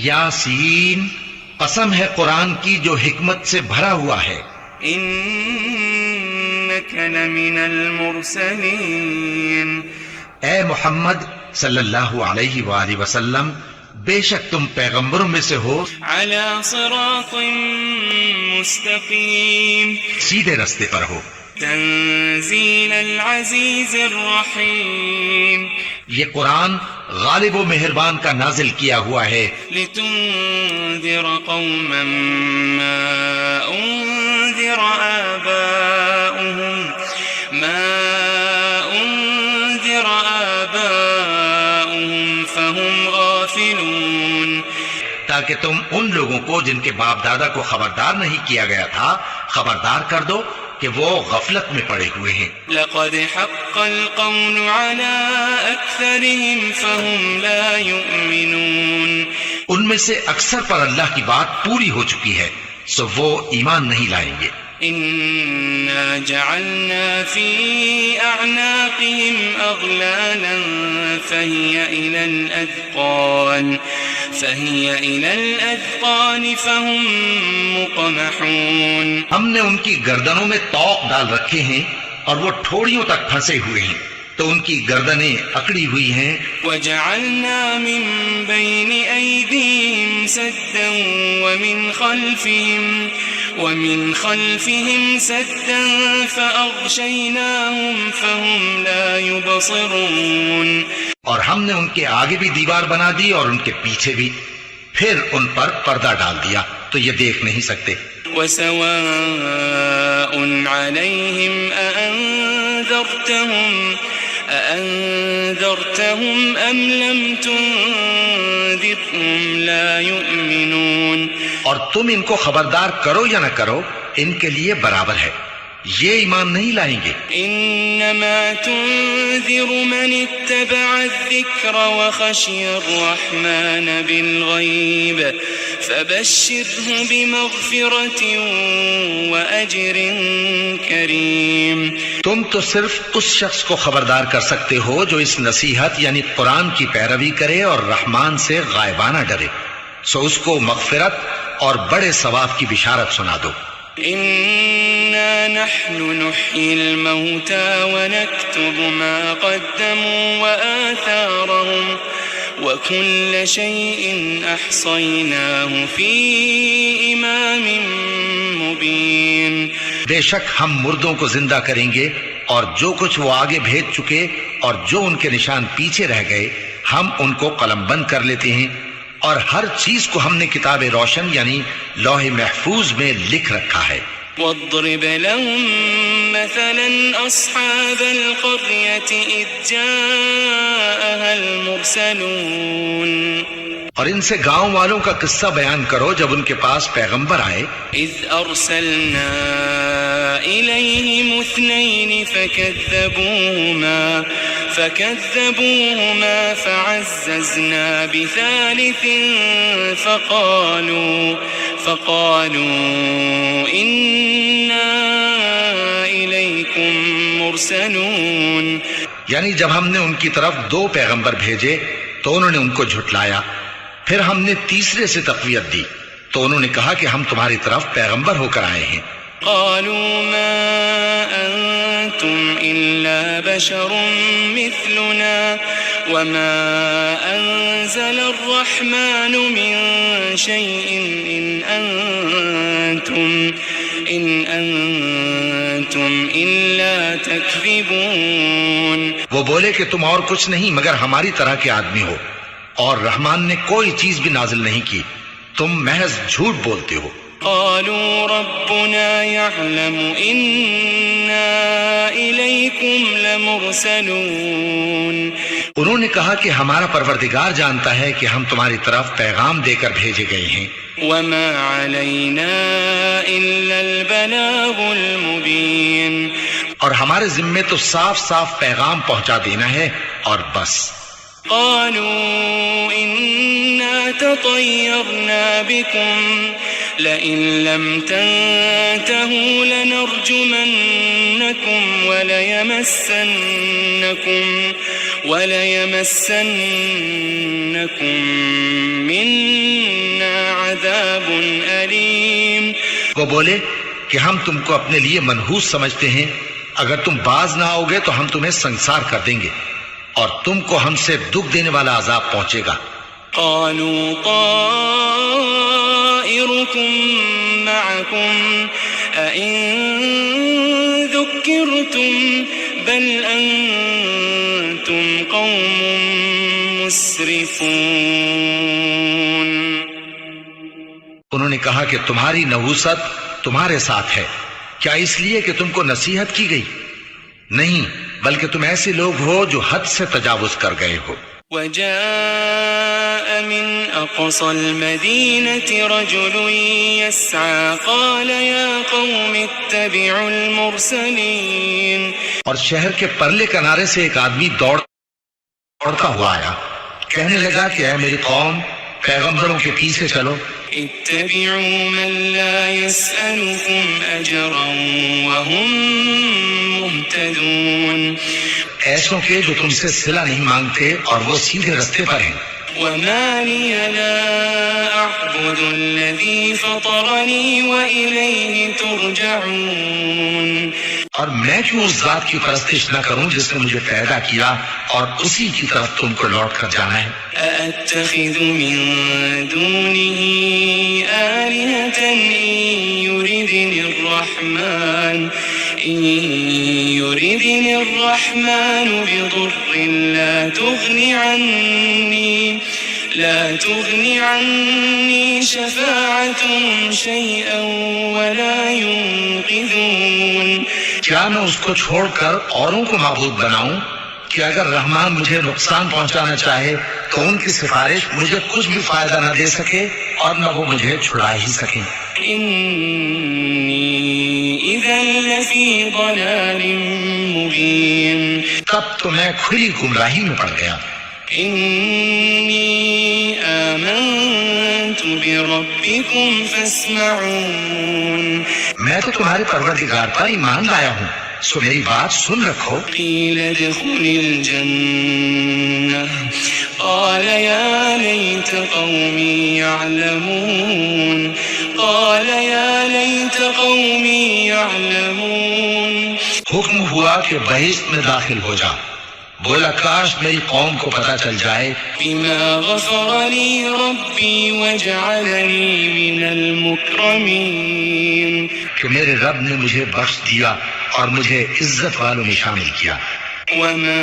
یاسین، قسم ہے قرآن کی جو حکمت سے بھرا ہوا ہے. إنك لمن المرسلين. اے محمد صلی اللہ علیہ وآلہ وسلم، بے شک تم پیغمبروں میں سے ہو على صراط مستقيم. سیدھے رستے پر ہو. تنزيل العزيز الرحيم. یہ قرآن غالب و مہربان کا نازل کیا ہوا ہے لتنذر قوما ما أنذر آباؤهم فهم غافلون. تاکہ تم ان لوگوں کو جن کے باپ دادا کو خبردار نہیں کیا گیا تھا خبردار کر دو کہ وہ غفلت میں پڑے ہوئے ہیں. لقد حق القول على أكثرهم فهم لا يؤمنون. ان میں سے اکثر پر اللہ کی بات پوری ہو چکی ہے سو وہ ایمان نہیں لائیں گے. إنا جعلنا في أعناقهم أغلالا فهي إلى الأذقان فهم مقمحون. ہم نے ان کی گردنوں میں طوق ڈال رکھے ہیں اور وہ ٹھوڑیوں تک پھنسے ہوئے ہیں تو ان کی گردنیں اکڑی ہوئی ہیں. وجعلنا من بين أيديهم سدا ومن خلفهم سدا فأغشيناهم فهم لا يبصرون. اور ہم نے ان کے آگے بھی دیوار بنا دی اور ان کے پیچھے بھی، پھر ان پر پردہ ڈال دیا تو یہ دیکھ نہیں سکتے. وسواء عليهم أأنذرتهم أم لم تنذرهم لا يؤمنون. اور تم ان کو خبردار کرو یا نہ کرو ان کے لیے برابر ہے، یہ ایمان نہیں لائیں گے. إنما تنذر من اتبع الذكر وخشي الرحمن بالغيب فبشره بمغفرة وأجر كريم. تم تو صرف اس شخص کو خبردار کر سکتے ہو جو اس نصیحت یعنی قرآن کی پیروی کرے اور رحمان سے غائبانہ ڈرے، سو اس کو مغفرت اور بڑے ثواب کی بشارت سنا دو. إنا نحن نحيي الموتى ونكتب ما قدموا وآثارهم وكل شيء أحصيناه في إمام مبين. بے شک ہم مردوں کو زندہ کریں گے اور جو کچھ وہ آگے بھیج چکے اور جو ان کے نشان پیچھے رہ گئے ہم ان کو قلم بند کر لیتے ہیں اور ہر چیز کو ہم نے کتاب روشن یعنی لوح محفوظ میں لکھ رکھا ہے. واضرب لهم مثلا أصحاب القرية إذ جاءها المرسلون. اور ان سے گاؤں والوں کا قصہ بیان کرو جب ان کے پاس پیغمبر آئے. إذ أرسلنا إليهم اثنين فكذبوهما فعززنا بثالث فقالوا إنا إليكم مرسلون. یعنی جب ہم نے ان کی طرف دو پیغمبر بھیجے تو انہوں نے ان کو جھٹلایا، پھر ہم نے تیسرے سے تقویت دی تو انہوں نے کہا کہ ہم تمہاری طرف پیغمبر ہو کر آئے ہیں. قالوا ما أنتم إلا بشر مثلنا وما أنزل الرحمن من شيء إن أنتم إلا تكذبون. وہ بولے کہ تم اور کچھ نہیں مگر ہماری طرح کے آدمی ہو اور رحمان نے کوئی چیز بھی نازل نہیں کی، تم محض جھوٹ بولتے ہو. قالوا ربنا يعلم إنا إليكم لمرسلون. انہوں نے کہا کہ ہمارا پروردگار جانتا ہے کہ ہم تمہاری طرف پیغام دے کر بھیجے گئے ہیں. وما علينا إلا البلاغ المبين. اور ہمارے ذمے تو صاف صاف پیغام پہنچا دینا ہے اور بس. قالوا إنا تطيرنا بكم لئن لم تنتهوا لنرجمنكم وليمسنكم لكم منا عذاب أليم. وہ بولے کہ ہم تم کو اپنے لیے منحوس سمجھتے ہیں، اگر تم باز نہ آؤ گے تو ہم تمہیں سنسار کر دیں گے اور تم کو ہم سے دکھ دینے والا عذاب پہنچے گا. قالوا طائركم معكم أئن ذكرتم بل أنتم قوم مسرفون. انہوں نے کہا کہ تمہاری نحوست تمہارے ساتھ ہے، کیا اس لیے کہ تم کو نصیحت کی گئی؟ نہیں، بلکہ تم ایسے لوگ ہو جو حد سے تجاوز کر گئے ہو. وجاء من أقصى المدينة رجل يسعى قال يا قوم اتبعوا المرسلين. اور شہر کے پرلے کنارے سے ایک آدمی دوڑتا ہوا آیا، کہنے لگا کہ اے میری قوم، پیغمبروں کے پیچھے چلو. اتبعوا من لا يسألكم أجرا وهم مهتدون. ایسوں کے جو تم سے صلہ نہیں مانگتے اور وہ سیدھے رستے پر ہیں. وما لي لا أعبد الذي فطرني وإليه ترجعون. اور میں کیوں اس ذات کی پرستش نہ کروں جس نے مجھے پیدا کیا اور اسی کی طرف تم کو لوٹ کر جانا ہے. أأتخذ من دونه آلهة إن يردني الرحمن بضر لا تغني عني شفاعتهم شيئا ولا ينقذون. کیا میں اس کو چھوڑ کر اوروں کو معبود بناؤں کہ اگر رحمان مجھے نقصان پہنچانا چاہے تو ان کی سفارش مجھے کچھ بھی فائدہ نہ دے سکے اور نہ وہ مجھے چھڑا ہی سکیں. إني إذا لفي ضلال مبين. تب تو میں کھلی گمراہی میں پڑ گیا. إني آمنت بربكم فاسمعون. میں تو تمہارے پروردگار پر ایمان لایا ہوں، سو میری بات سن رکھو. قيل ادخل الجنة قال يا ليت قومي يعلمون. قال يا ليت قومي يعلمون. حکم ہوا کہ بہشت میں داخل ہو جا. بولا کاش میری قوم کو پتہ چل جائے بما غفر لي ربي وجعلني من المكرمين. کہ میرے رب نے مجھے بخش دیا اور مجھے عزت والوں میں شامل کیا. وما